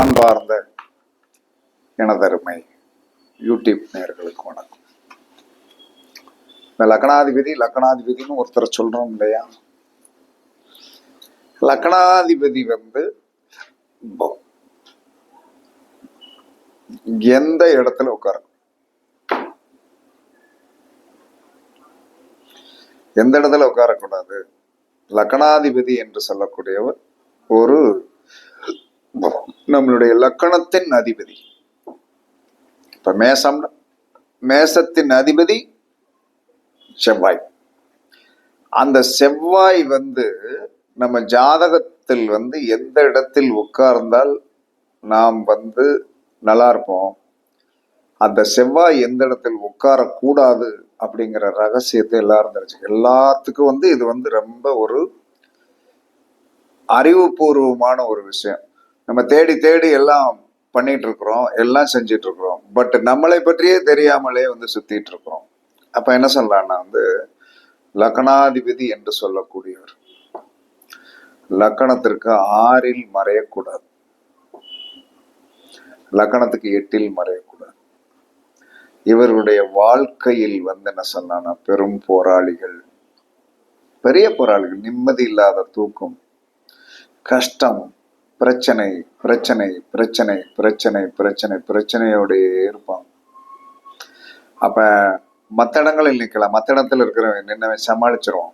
அன்பார்ந்த எனதருமை யூடியூப் நேயர்களுக்கு வணக்கம். இந்த லக்னாதிபதினு ஒருத்தரை சொல்றோம் இல்லையா? லக்னாதிபதி எந்த இடத்துல உட்காரும், எந்த இடத்துல உட்காரக்கூடாது? லக்னாதிபதி என்று சொல்லக்கூடியவர் ஒரு நம்மளுடைய லக்கணத்தின் அதிபதி. இப்ப மேசத்தின் அதிபதி செவ்வாய். அந்த செவ்வாய் நம்ம ஜாதகத்தில் எந்த இடத்தில் உட்கார்ந்தால் நாம் நல்லா இருப்போம், அந்த செவ்வாய் எந்த இடத்தில் உட்காரக்கூடாது அப்படிங்கிற ரகசியத்தை எல்லாரும் தெரிஞ்சுக்க. எல்லாத்துக்கும் இது ரொம்ப ஒரு அறிவுபூர்வமான ஒரு விஷயம். நம்ம தேடி தேடி எல்லாம் பண்ணிட்டு இருக்கிறோம், எல்லாம் செஞ்சிட்டு இருக்கிறோம். பட் நம்மளை பற்றியே தெரியாமலே சுத்திட்டு இருக்கிறோம். அப்ப என்ன சொல்லலாம்னா லக்னாதிபதி என்று சொல்லக்கூடியவர் லக்கணத்திற்கு 6 மறையக்கூடாது, லக்கணத்துக்கு 8 மறையக்கூடாது. இவர்களுடைய வாழ்க்கையில் என்ன சொன்னா பெரும் போராளிகள், பெரிய போராளிகள். நிம்மதி இல்லாத தூக்கம், கஷ்டம், பிரச்சனை பிரச்சனை பிரச்சனை பிரச்சனை பிரச்சனை பிரச்சனையோடய இருப்பாங்க. அப்ப மற்ற இடங்களில் நிக்கலாம், மற்ற இடத்துல இருக்கிறவன் நின்னவன் சமாளிச்சிருவோம்.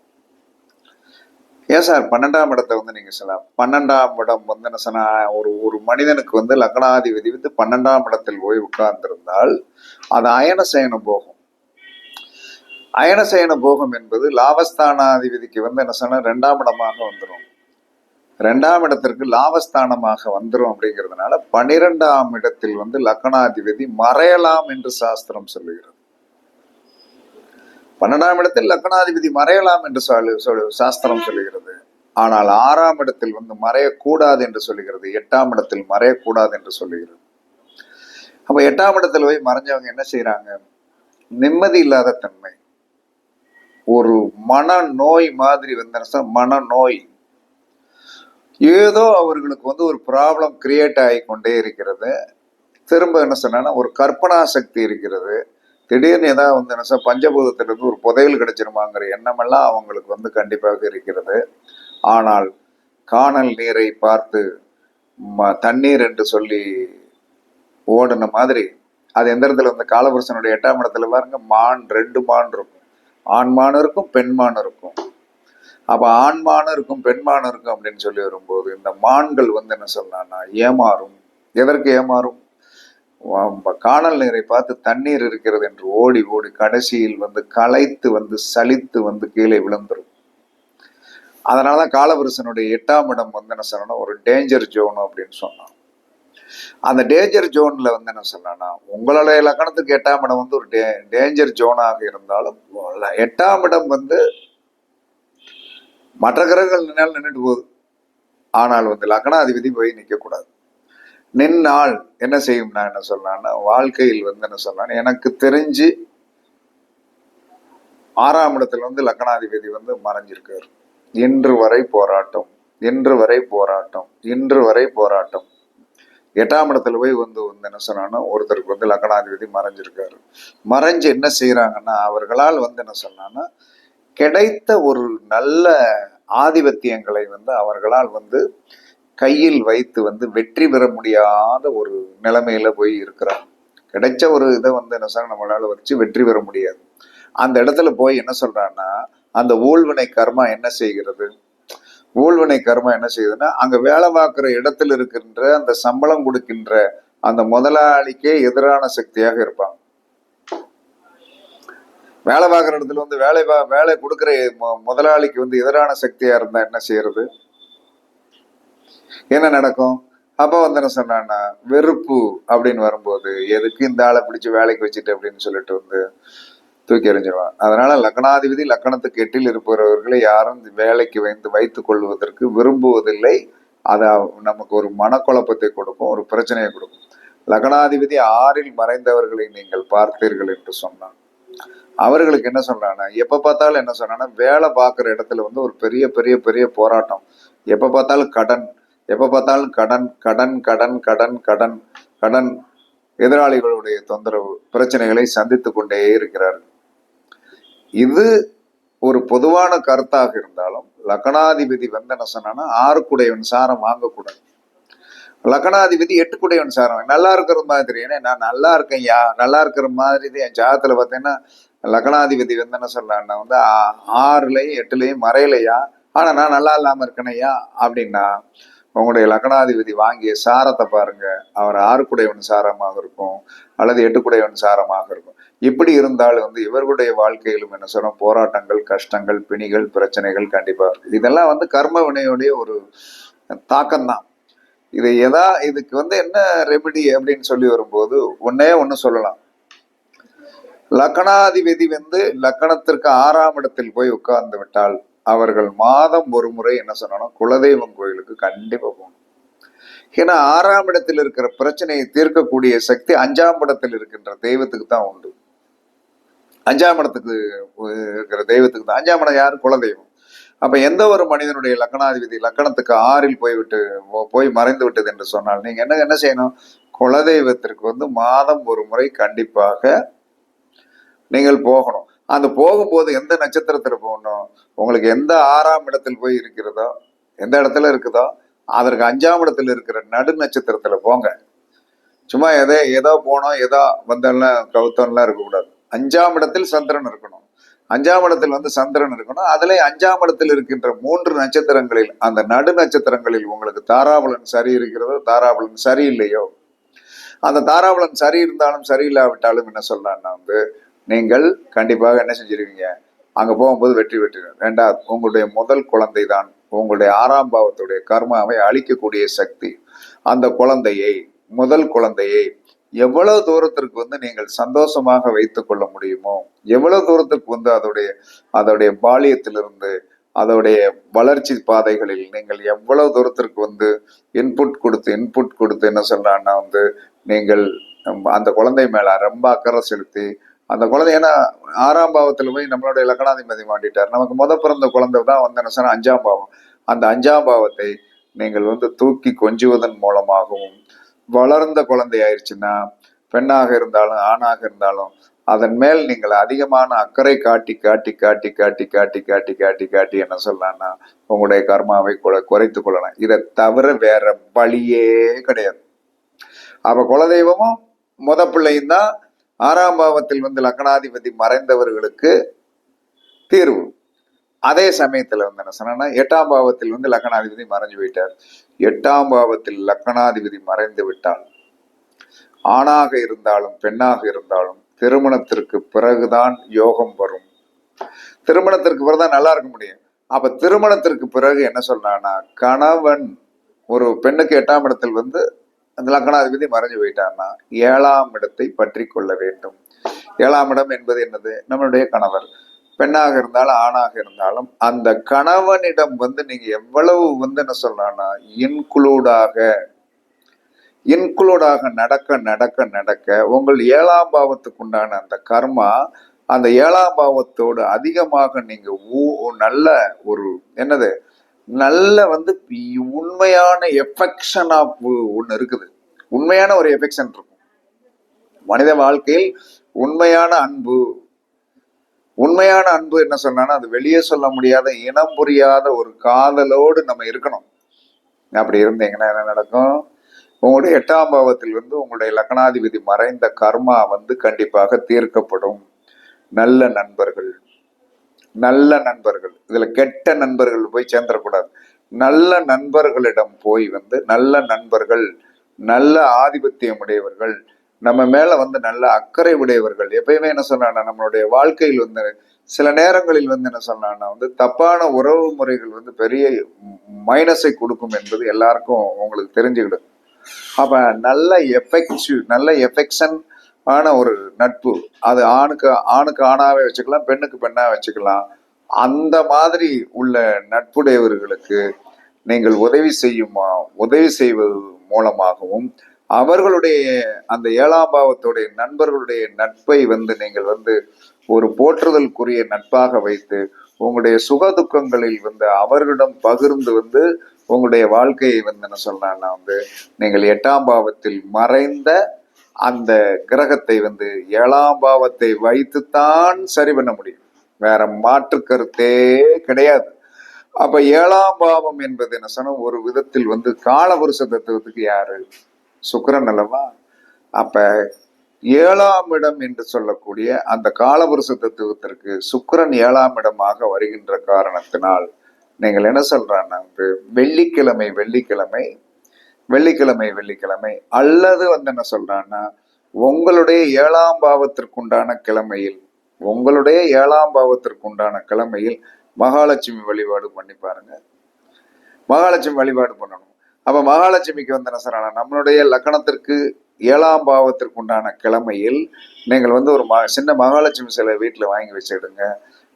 ஏன் சார் 12ஆம் இடத்தை நீங்க சொல்லலாம்? 12ஆம் இடம் என்ன சொன்னா, ஒரு மனிதனுக்கு லக்னாதிபதி 12ஆம் இடத்தில் போய் உட்கார்ந்திருந்தால் அது அயனசயன போகும். அயனசயன போகம் என்பது லாபஸ்தானாதிபதிக்கு என்ன சொன்னா 2ஆம் இடமாக வந்துடும். 2ஆம் இடத்திற்கு லாபஸ்தானமாக வந்துடும். அப்படிங்கிறதுனால 12ஆம் இடத்தில் லக்னாதிபதி மறையலாம் என்று சாஸ்திரம் சொல்லுகிறது. 12ஆம் இடத்தில் லக்னாதிபதி மறையலாம் என்று சாஸ்திரம் சொல்லுகிறது. ஆனால் 6ஆம் இடத்தில் மறையக்கூடாது என்று சொல்லுகிறது, 8ஆம் இடத்தில் மறையக்கூடாது என்று சொல்லுகிறது. அப்ப 8ஆம் இடத்துல போய் மறைஞ்சவங்க என்ன செய்யறாங்க? நிம்மதி இல்லாத தன்மை, ஒரு மனநோய் மாதிரி மனநோய், ஏதோ அவர்களுக்கு ஒரு ப்ராப்ளம் கிரியேட் ஆகி கொண்டே இருக்கிறது. திரும்ப என்ன சொன்னா ஒரு கற்பனா சக்தி இருக்கிறது. திடீர்னு ஏதாவது என்ன பஞ்சபூதத்திலிருந்து ஒரு புதையல் கிடைச்சிருமாங்கிற எண்ணமெல்லாம் அவங்களுக்கு கண்டிப்பாக இருக்கிறது. ஆனால் காணல் நீரை பார்த்து தண்ணீர் என்று சொல்லி ஓடின மாதிரி அது எந்த இடத்துல காலபுருஷனுடைய 8ஆம் இடத்துல பாருங்க, 2 மான் இருக்கும். ஆண்மான் இருக்கும், பெண்மான் இருக்கும். அப்ப ஆண்மான் இருக்கும், பெண்மான் இருக்கும் அப்படின்னு சொல்லி வரும்போது இந்த மான்கள் என்ன சொன்னா ஏமாறும். எதற்கு ஏமாறும்? காணல் நீரை பார்த்து தண்ணீர் இருக்கிறது என்று ஓடி ஓடி கடைசியில் களைத்து சலித்து கீழே விழுந்துரும். அதனாலதான் காலபுருஷனுடைய 8ஆம் இடம் என்ன சொன்னா ஒரு டேஞ்சர் ஜோன் அப்படின்னு சொன்னான். அந்த டேஞ்சர் ஜோன்ல என்ன சொன்னா உங்களுடைய லக்கணத்துக்கு 8ஆம் இடம் ஒரு டேஞ்சர் ஜோனாக இருந்தாலும் 8ஆம் இடம் மற்ற கிரகங்கள் நின்னாலும் நின்றுட்டு போகுது. ஆனால் லக்னாதிபதி போய் நிக்க கூடாது. நின்னால் என்ன செய்யும்? நான் என்ன சொன்னா வாழ்க்கையில் என்ன சொன்னா எனக்கு தெரிஞ்சு 6ஆம் இடத்துல லக்னாதிபதி மறைஞ்சிருக்காரு. இன்று வரை போராட்டம், இன்று வரை போராட்டம், இன்று வரை போராட்டம். 8ஆம் இடத்துல போய் என்ன சொன்னா ஒருத்தருக்கு லக்னாதிபதி மறைஞ்சிருக்காரு. மறைஞ்சு என்ன செய்யறாங்கன்னா அவர்களால் என்ன சொன்னா கிடைத்த ஒரு நல்ல ஆதிபத்தியங்களை அவர்களால் கையில் வைத்து வெற்றி பெற முடியாத ஒரு நிலைமையில போய் இருக்கிறார். கிடைச்ச ஒரு இதை என்ன சொல்ற நம்மளால வச்சு வெற்றி பெற முடியாது. அந்த இடத்துல போய் என்ன சொல்றான்னா அந்த ஊழ்வினை கர்மா என்ன செய்கிறது? ஊழ்வினை கர்மா என்ன செய்யுதுன்னா அங்க வேலை பார்க்கிற இடத்துல இருக்கின்ற அந்த சம்பளம் கொடுக்கின்ற அந்த முதலாளிக்கே எதிரான சக்தியாக இருப்பாங்க. வேலை பார்க்குற இடத்துல வேலை கொடுக்குற முதலாளிக்கு எதிரான சக்தியா இருந்தா என்ன செய்யறது? என்ன நடக்கும்? அப்ப என்ன சொன்னா வெறுப்பு அப்படின்னு வரும்போது எதுக்கு இந்த ஆளை பிடிச்சு வேலைக்கு வச்சுட்டு அப்படின்னு சொல்லிட்டு தூக்கி எறிஞ்சிருவான். அதனால லக்னாதிபதி லக்கணத்துக்கு 8ல் இருப்பவர்களை யாரும் வேலைக்கு வைத்துக் கொள்வதற்கு விரும்புவதில்லை. அது நமக்கு ஒரு மனக்குழப்பத்தை கொடுக்கும், ஒரு பிரச்சனையை கொடுக்கும். லக்னாதிபதி 6ல் மறைந்தவர்களை நீங்கள் பார்த்தீர்கள் என்று சொன்னான். அவர்களுக்கு என்ன சொல்றாங்கன்னா எப்ப பார்த்தாலும் என்ன சொன்னா வேலை பார்க்குற இடத்துல ஒரு பெரிய பெரிய பெரிய போராட்டம், எப்ப பார்த்தாலும் கடன், எப்ப பார்த்தாலும் கடன் கடன் கடன் கடன் கடன் கடன், எதிராளிகளுடைய தொந்தரவு, பிரச்சனைகளை சந்தித்து கொண்டே இருக்கிறார்கள். இது ஒரு பொதுவான கருத்தாக இருந்தாலும் லக்னாதிபதி வந்து என்ன சொன்னா 6 சாரம் வாங்கக்கூடாது. லக்னாதிபதி 8 சாரம் நல்லா இருக்கிற மாதிரி, ஏன்னா நான் நல்லா இருக்கேன் நல்லா இருக்கிற மாதிரி என் ஜாதத்துல பார்த்தீங்கன்னா லக்னாதிபதி வந்து என்ன சொல்றான்னா வந்து 6லயும் 8லயும் மறையலையா, ஆனா நான் நல்லா இல்லாம இருக்கணையா அப்படின்னா உங்களுடைய லக்னாதிபதி வாங்கிய சாரத்தை பாருங்க. அவர் 6 சாரமாக இருக்கும் அல்லது 8 சாரமாக இருக்கும். இப்படி இருந்தாலும் வந்து இவர்களுடைய வாழ்க்கையிலும் என்ன சொன்ன போராட்டங்கள், கஷ்டங்கள், பிணிகள், பிரச்சனைகள் கண்டிப்பா இருக்கு. இதெல்லாம் வந்து கர்ம வினையுடைய ஒரு தாக்கம் தான். இதுக்கு வந்து என்ன ரெமெடி அப்படின்னு சொல்லி வரும்போது ஒண்ணு சொல்லலாம். லக்னாதிபதி வந்து லக்னத்திற்கு 6ஆம் இடத்தில் போய் உட்கார்ந்து விட்டால் அவர்கள் மாதம் ஒரு முறை என்ன சொன்னாலும் குலதெய்வம் கோயிலுக்கு கண்டிப்பா போகணும். ஏன்னா 6ஆம் இடத்தில் இருக்கிற பிரச்சனையை தீர்க்கக்கூடிய சக்தி 5ஆம் இடத்தில் இருக்கின்ற தெய்வத்துக்கு தான் உண்டு. 5ஆம் இடத்துக்கு இருக்கிற தெய்வத்துக்கு தான். 5ஆம் இடம் யாரு? குலதெய்வம். அப்ப எந்த ஒரு மனிதனுடைய லக்னாதிபதி லக்னத்துக்கு 6ல் போய் மறைந்து விட்டது என்று சொன்னால் நீங்க என்ன செய்யணும்? குலதெய்வத்திற்கு வந்து மாதம் ஒரு முறை கண்டிப்பாக நீங்கள் போகணும். அந்த போகும்போது எந்த நட்சத்திரத்துல போகணும்? உங்களுக்கு எந்த 6ஆம் இடத்தில் போய் இருக்கிறதோ, எந்த இடத்துல இருக்குதோ அதற்கு 5ஆம் இடத்துல இருக்கிற நடு நட்சத்திரத்துல போங்க. சும்மா ஏதோ போனோம் ஏதோ வந்தெல்லாம் கவுத்தம்லாம் இருக்கக்கூடாது. 5ஆம் இடத்தில் சந்திரன் இருக்கணும். 5ஆம் இடத்தில் வந்து சந்திரன் இருக்கணும். அதுல 5ஆம் இடத்தில் இருக்கின்ற 3 நட்சத்திரங்களில் அந்த நடு நட்சத்திரங்களில் உங்களுக்கு தாராபலன் சரி இருக்கிறதோ, தாராபலன் சரியில்லையோ, அந்த தாராபலன் சரி இருந்தாலும் சரியில்லாவிட்டாலும் என்ன சொல்றான்னா வந்து நீங்கள் கண்டிப்பாக என்ன செஞ்சிருவீங்க? அங்க போகும்போது வெற்றி பெற்றுவீங்க. 2வது, உங்களுடைய முதல் குழந்தை தான் உங்களுடைய 6ஆம் பாவத்துடைய கர்மாவை அழிக்கக்கூடிய சக்தி. அந்த முதல் குழந்தையை எவ்வளவு தூரத்திற்கு வந்து நீங்கள் சந்தோஷமாக வைத்துக் கொள்ள முடியுமோ, எவ்வளவு தூரத்துக்கு வந்து அதோடைய பாலியத்திலிருந்து அதோடைய வளர்ச்சி பாதைகளில் நீங்கள் எவ்வளவு தூரத்திற்கு வந்து இன்புட் கொடுத்து என்ன சொல்றான்னா வந்து நீங்கள் அந்த குழந்தை மேல ரொம்ப அக்கறை செலுத்தி அந்த குழந்தை, ஏன்னா 6ஆம் பாவத்துல போய் நம்மளுடைய லக்னாதிபதி மாட்டிட்டார். நமக்கு பிறந்த குழந்தை தான் வந்து என்ன சொன்னா 5ஆம் பாவம். அந்த 5ஆம் பாவத்தை நீங்கள் வந்து தூக்கி கொஞ்சுவதன் மூலமாகவும், வளர்ந்த குழந்தை ஆயிடுச்சுன்னா பெண்ணாக இருந்தாலும் ஆணாக இருந்தாலும் அதன் மேல் நீங்கள் அதிகமான அக்கறை காட்டி காட்டி காட்டி காட்டி காட்டி காட்டி காட்டி காட்டி என்ன சொல்லலாம்னா உங்களுடைய கர்மாவை குறைத்து கொள்ளலாம். இதை தவிர வேற வழியே கிடையாது. அப்ப குலதெய்வமும் பிள்ளையும் தான் 6ஆம் பாவத்தில் வந்து லக்னாதிபதி மறைந்தவர்களுக்கு தீர்வு. அதே சமயத்துல வந்து என்ன சொன்னா 8ஆம் பாவத்தில் வந்து லக்னாதிபதி மறைஞ்சு போயிட்டார். 8ஆம் பாவத்தில் லக்னாதிபதி மறைந்து விட்டால் ஆணாக இருந்தாலும் பெண்ணாக இருந்தாலும் திருமணத்திற்கு பிறகுதான் யோகம் வரும். திருமணத்திற்கு பிறகுதான் நல்லா இருக்க முடியும். அப்ப திருமணத்திற்கு பிறகு என்ன சொல்றான்னா கணவன், ஒரு பெண்ணுக்கு 8ஆம் இடத்தில் வந்து அந்த லக்னாதிபதி மறைஞ்சு போயிட்டார்னா 7ஆம் இடத்தை பற்றி கொள்ள வேண்டும். 7ஆம் இடம் என்பது என்னது? நம்மளுடைய கணவர். பெண்ணாக இருந்தாலும் ஆணாக இருந்தாலும் அந்த கணவனிடம் வந்து நீங்க எவ்வளவு வந்து என்ன சொல்றான்னா இன்குளூடாக நடக்க நடக்க நடக்க உங்கள் 7ஆம் பாவத்துக்கு உண்டான அந்த கர்மா அந்த 7ஆம் பாவத்தோடு அதிகமாக நீங்க நல்ல ஒரு என்னது நல்ல வந்து உண்மையான எஃபெக்ஷன் ஆஃப் ஒண்ணு இருக்குது. உண்மையான ஒரு எஃபெக்ஷன் இருக்கும் மனித வாழ்க்கையில். உண்மையான அன்பு என்ன சொன்னா அது வெளியே சொல்ல முடியாத இனம் புரியாத ஒரு காதலோடு நம்ம இருக்கணும். அப்படி இருந்தீங்கன்னா என்ன நடக்கும்? உங்களுடைய 8ஆம் பாவத்தில் வந்து உங்களுடைய லக்னாதிபதி மறைந்த கர்மா வந்து கண்டிப்பாக தீர்க்கப்படும். நல்ல நண்பர்கள், இதுல கெட்ட நண்பர்கள் போய் சேர்ந்துடக்கூடாது. நல்ல நண்பர்களிடம் போய் வந்து நல்ல நண்பர்கள், நல்ல ஆதிபத்தியம் உடையவர்கள், நம்ம மேல வந்து நல்ல அக்கறை உடையவர்கள். எப்பயுமே என்ன சொன்னா நம்மளுடைய வாழ்க்கையில் வந்து சில நேரங்களில் வந்து என்ன சொன்னா வந்து தப்பான உறவு முறைகள் வந்து பெரிய மைனஸை கொடுக்கும் என்பது எல்லாருக்கும் உங்களுக்கு தெரிஞ்சுக்கிடும். அப்ப நல்ல எஃபெக்ஷன் ஆன ஒரு நட்பு, அது ஆணுக்கு ஆணாவே வச்சுக்கலாம், பெண்ணுக்கு பெண்ணா வச்சுக்கலாம். அந்த மாதிரி உள்ள நட்புடையவர்களுக்கு நீங்கள் உதவி செய்வது மூலமாகவும் அவர்களுடைய அந்த 7ஆம் பாவத்துடைய நண்பர்களுடைய நட்பை வந்து நீங்கள் வந்து ஒரு போற்றுதலுக்குரிய நட்பாக வைத்து உங்களுடைய சுக துக்கங்களில் வந்து அவர்களிடம் பகிர்ந்து வந்து உங்களுடைய வாழ்க்கையை வந்து என்ன சொல்லலாம்னா வந்து நீங்கள் 8ஆம் பாவத்தில் மறைந்த அந்த கிரகத்தை வந்து 7ஆம் பாவத்தை வைத்துத்தான் சரி பண்ண முடியும். வேற மாற்று கருத்தே கிடையாது. அப்ப 7ஆம் பாவம் என்பது என்ன சொன்னா ஒரு விதத்தில் வந்து காலபுருஷ தத்துவத்துக்கு யாரு? சுக்கிரன் அல்லவா? அப்ப 7ஆம் இடம் என்று சொல்லக்கூடிய அந்த காலபுருஷ தத்துவத்திற்கு சுக்கிரன் 7ஆம் இடமாக வருகின்ற காரணத்தினால் நீங்கள் என்ன சொல்றான்னா வந்து வெள்ளிக்கிழமை வெள்ளிக்கிழமை வெள்ளிக்கிழமை வெள்ளிக்கிழமை அல்லது வந்து என்ன சொல்றான்னா உங்களுடைய 7ஆம் பாவத்திற்குண்டான கிழமையில் உங்களுடைய 7ஆம் பாவத்திற்குண்டான கிழமையில் மகாலட்சுமி வழிபாடு பண்ணி பாருங்க. மகாலட்சுமி வழிபாடு பண்ணணும். அப்ப மகாலட்சுமிக்கு வந்து என்ன சொல்றாங்க, நம்மளுடைய லக்கணத்திற்கு 7ஆம் பாவத்திற்கு உண்டான கிழமையில் நீங்கள் வந்து ஒரு சின்ன மகாலட்சுமி சிலை வீட்டுல வாங்கி வச்சிடுங்க.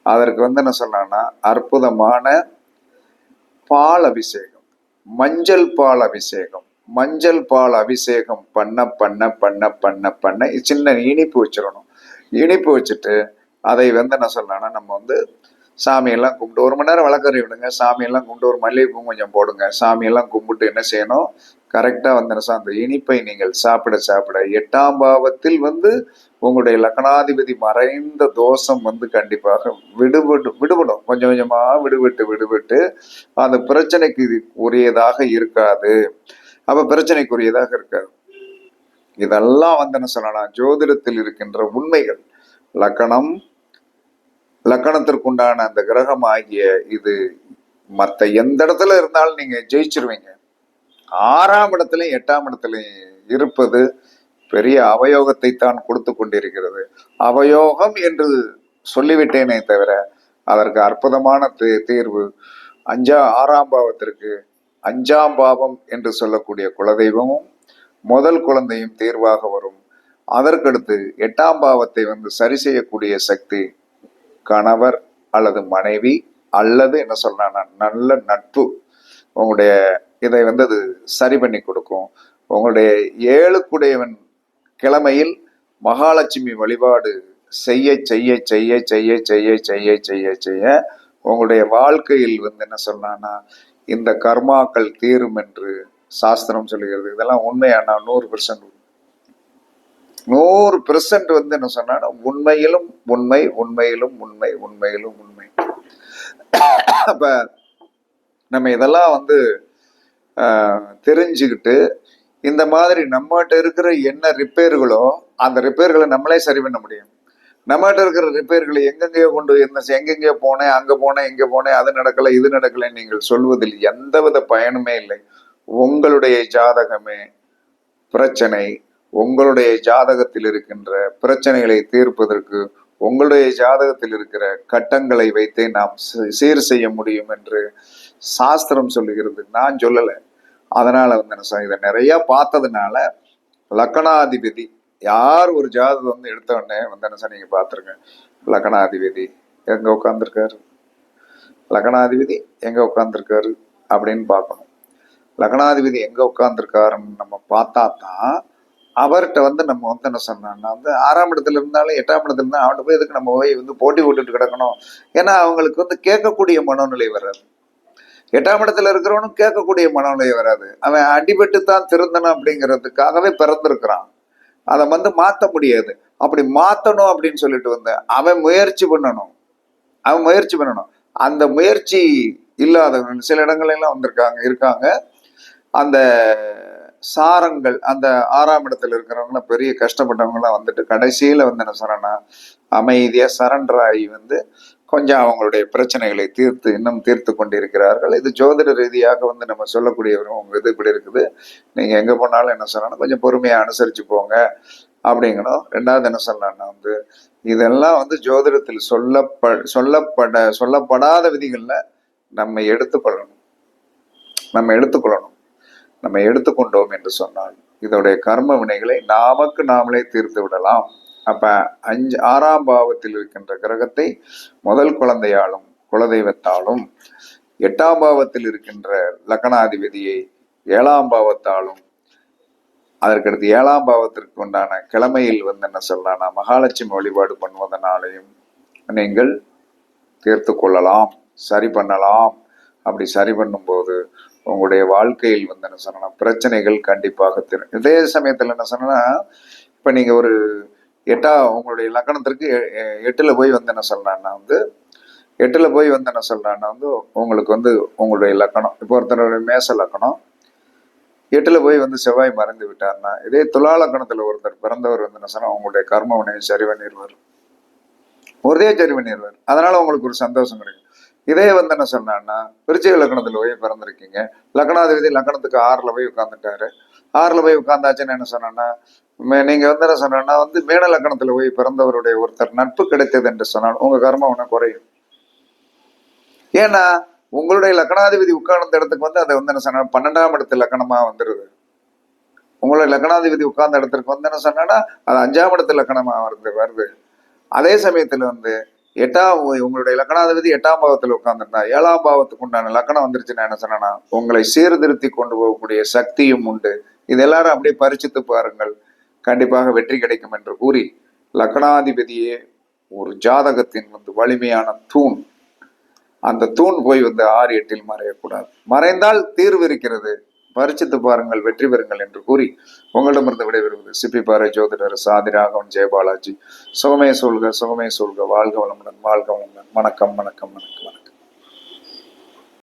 அதற்கு வந்து என்ன சொன்னாங்கன்னா அற்புதமான பால் அபிஷேகம், மஞ்சள் பால் அபிஷேகம், மஞ்சள் பால் அபிஷேகம் பண்ண பண்ண பண்ண பண்ண பண்ண சின்ன இனிப்பு வச்சிடணும். இனிப்பு வச்சுட்டு அதை வந்து என்ன சொல்லலாம்னா நம்ம வந்து சாமியெல்லாம் கும்பிட்டு 1 மணி நேரம் விளக்கறி விடுங்க. சாமியெல்லாம் கும்பிட்டு ஒரு மல்லிகைப்பூ கொஞ்சம் போடுங்க. சாமியெல்லாம் கும்பிட்டு என்ன செய்யணும், கரெக்டா வந்து அந்த இனிப்பை நீங்கள் சாப்பிட சாப்பிட 8ஆம் பாவத்தில் வந்து உங்களுடைய லக்னாதிபதி மறைந்த தோஷம் வந்து கண்டிப்பாக விடுபடும். கொஞ்சம் கொஞ்சமா விடுவிட்டு அந்த பிரச்சனைக்கு உரியதாக இருக்காது. அப்ப பிரச்சனைக்குரியதாக இருக்காது. இதெல்லாம் வந்து என்ன சொல்லலாம், ஜோதிடத்தில் இருக்கின்ற உண்மைகள். லக்கணத்திற்குண்டான அந்த கிரகம் ஆகிய இது மற்ற எந்த இடத்துல இருந்தாலும் நீங்க ஜெயிச்சிருவீங்க. 6ஆம் இடத்துலயும் 8ஆம் இடத்துலயும் இருப்பது பெரிய அவயோகத்தை தான் கொடுத்து கொண்டிருக்கிறது. அவயோகம் என்று சொல்லிவிட்டேனே தவிர அதற்கு அற்புதமான தீர்வு 6ஆம் பாவத்திற்கு 5ஆம் பாவம் என்று சொல்லக்கூடிய குலதெய்வமும் முதல் குழந்தையும் தீர்வாக வரும். அதற்கடுத்து 8ஆம் பாவத்தை வந்து சரி செய்யக்கூடிய சக்தி கணவர் அல்லது மனைவி அல்லது என்ன சொல்றாங்கன்னா நல்ல நட்பு உங்களுடைய இதை வந்து அது சரி பண்ணி கொடுக்கும். உங்களுடைய 7க்குடையவன் கிழமையில் மகாலட்சுமி வழிபாடு செய்ய செய்ய செய்ய செய்ய செய்ய செய்ய செய்ய செய்ய உங்களுடைய வாழ்க்கையில் வந்து என்ன சொல்லலாம்னா இந்த கர்மாக்கள் தீரும் என்று சாஸ்திரம் சொல்லுகிறது. இதெல்லாம் உண்மையானா 100% 100% வந்து என்ன சொன்னா உண்மையிலும் உண்மை உண்மையிலும் உண்மை உண்மையிலும் உண்மை. அப்ப நம்ம இதெல்லாம் வந்து தெரிஞ்சுக்கிட்டு இந்த மாதிரி நம்மகிட்ட இருக்கிற என்ன ரிப்பேர்களோ அந்த ரிப்பேர்களை நம்மளே சரி பண்ண முடியும். நம்மகிட்ட இருக்கிற ரிப்பேர்களை எங்கெங்கயோ கொண்டு எங்கெங்கயோ போனேன், அங்க போனேன், இங்க போனேன், அது நடக்கல இது நடக்கல நீங்கள் சொல்வதில் எந்தவித பயனுமே இல்லை. உங்களுடைய ஜாதகமே பிரச்சனை. உங்களுடைய ஜாதகத்தில் இருக்கின்ற பிரச்சனைகளை தீர்ப்பதற்கு உங்களுடைய ஜாதகத்தில் இருக்கிற கட்டங்களை வைத்தே நாம் சீர் செய்ய முடியும் என்று சாஸ்திரம் சொல்லுகிறது. நான் சொல்லலை. அதனால வந்து இதை நிறைய பார்த்ததுனால லக்கணாதிபதி யார் ஒரு ஜாதகம் வந்து எடுத்த உடனே வந்து என்ன நீங்க பாத்துருங்க, லக்கணாதிபதி எங்க உட்காந்துருக்காரு, லக்கணாதிபதி எங்க உட்காந்துருக்காரு அப்படின்னு பார்க்கணும். லக்னாதிபதி எங்க உட்கார்ந்துருக்காருன்னு நம்ம பார்த்தா தான் அவர்கிட்ட வந்து நம்ம வந்து என்ன சொன்னோம்னா வந்து 6ஆம் இடத்துல இருந்தாலும் 8ஆம் இடத்துல இருந்தாலும் அவன்கிட்ட போய் எதுக்கு நம்ம போய் வந்து போட்டி போட்டுட்டு கிடக்கணும். ஏன்னா அவங்களுக்கு வந்து கேட்கக்கூடிய மனோநிலை வராது. 8ஆம் இடத்துல இருக்கிறவனும் கேட்கக்கூடிய மனோநிலை வராது. அவன் அடிபட்டு தான் திருந்தணும் அப்படிங்கிறதுக்காகவே பிறந்திருக்கிறான். அதை வந்து மாற்ற முடியாது. அப்படி மாற்றணும் அப்படின்னு சொல்லிட்டு வந்து அவன் முயற்சி பண்ணணும். அந்த முயற்சி இல்லாதவங்க சில இடங்கள்லாம் இருக்காங்க. அந்த சாரங்கள் அந்த 6ஆம் இடத்துல இருக்கிறவங்களாம் பெரிய கஷ்டப்பட்டவங்களாம் வந்துட்டு கடைசியில வந்து என்ன சொல்றேன்னா அமைதியா சரண்டர் ஆகி வந்து கொஞ்சம் அவங்களுடைய பிரச்சனைகளை இன்னும் தீர்த்து கொண்டிருக்கிறார்கள். இது ஜோதிட ரீதியாக வந்து நம்ம சொல்லக்கூடியவரும் உங்க இது இப்படி இருக்குது, நீங்க எங்க போனாலும் என்ன சொல்லணும் கொஞ்சம் பொறுமையா அனுசரிச்சு போங்க அப்படிங்கணும். 2வது என்ன சொல்லலாம்னா வந்து இதெல்லாம் வந்து ஜோதிடத்தில் சொல்லப்படாத விதிகள்ல நம்ம எடுத்துக்கொண்டோம் என்று சொன்னால் இதோடைய கர்ம வினைகளை நமக்கு நாமளே தீர்த்து விடலாம். அப்ப 6ஆம் பாவத்தில் இருக்கின்ற கிரகத்தை முதல் குழந்தையாலும் குலதெய்வத்தாலும் 8ஆம் பாவத்தில் இருக்கின்ற லக்னாதிபதியை 7ஆம் பாவத்தாலும் அதற்கடுத்து 7ஆம் பாவத்திற்கு உண்டான கிழமையில் வந்து என்ன சொல்லலாம்னா மகாலட்சுமி வழிபாடு பண்ணுவதனாலையும் நீங்கள் தீர்த்து கொள்ளலாம், சரி பண்ணலாம். அப்படி சரி பண்ணும்போது உங்களுடைய வாழ்க்கையில் வந்து என்ன சொன்னா பிரச்சனைகள் கண்டிப்பாக தரும். இதே சமயத்துல என்ன சொன்னா, இப்ப நீங்க ஒரு உங்களுடைய லக்கணத்திற்கு 8ல போய் வந்து என்ன சொல்றான்னா வந்து 8ல போய் வந்து என்ன சொல்றான்னா வந்து உங்களுக்கு வந்து உங்களுடைய லக்கணம், இப்போ ஒருத்தருடைய மேச லக்கணம் 8ல போய் வந்து செவ்வாய் மறைந்து விட்டார்னா, இதே துலா லக்கணத்துல ஒருத்தர் பிறந்தவர் வந்து என்ன சொன்னா உங்களுடைய கர்ம வினையை சரி பண்ணிடுவார், ஒரே சரி பண்ணிடுவார். அதனால உங்களுக்கு ஒரு சந்தோஷம் கிடைக்கும். இதே வந்து என்ன சொன்னான்னா விருச்சிக லக்கணத்துல போய் பிறந்திருக்கீங்க, லக்கணாதிபதி லக்கணத்துக்கு 6ல போய் உட்கார்ந்துட்டாரு. 6ல போய் உட்கார்ந்தாச்சுன்னு என்ன சொன்னா, நீங்க வந்து என்ன சொன்னா வந்து மீன லக்கணத்துல போய் பிறந்தவருடைய ஒருத்தர் நட்பு கிடைத்தது என்று சொன்னால் உங்க கர்மம் ஒண்ணு குறையும். ஏன்னா உங்களுடைய லக்கணாதிபதி உட்கார்ந்த இடத்துக்கு வந்து அதை வந்து என்ன சொன்னா 12ஆம் இடத்து லக்கணமா வந்துருது. உங்களுடைய லக்கணாதிபதி உட்கார்ந்த இடத்துக்கு வந்து என்ன சொன்னா அது 5ஆம் இடத்து லக்கணமா வருது. அதே சமயத்துல வந்து உங்களுடைய லக்கணாதிபதி 8ஆம் பாவத்துல உட்கார்ந்துருந்தா 7ஆம் பாவத்துக்கு உண்டான லக்கணம் வந்துருச்சுன்னா என்ன சொன்னா உங்களை சீர்திருத்தி கொண்டு போகக்கூடிய சக்தியும் உண்டு. இது எல்லாரும் அப்படியே பரிச்சித்து பாருங்கள், கண்டிப்பாக வெற்றி கிடைக்கும் என்று கூறி, லக்கணாதிபதியே ஒரு ஜாதகத்தின் வந்து வலிமையான தூண். அந்த தூண் போய் வந்து 6, 8ல் மறையக்கூடாது. மறைந்தால் தீர்வு இருக்கிறது, பரிச்சித்து பாருங்கள், வெற்றி பெறுங்கள் என்று கூறி உங்களிடமிருந்து விடைபெறுவது சிப்பிப்பாறை ஜோதிடர் சாதிராகவன் ஜெயபாலாஜி. சுகமே சொல்க, சுகமே சொல்க, வாழ்க வளமுடன், வாழ்க வளமுடன். வணக்கம், வணக்கம், வணக்கம்.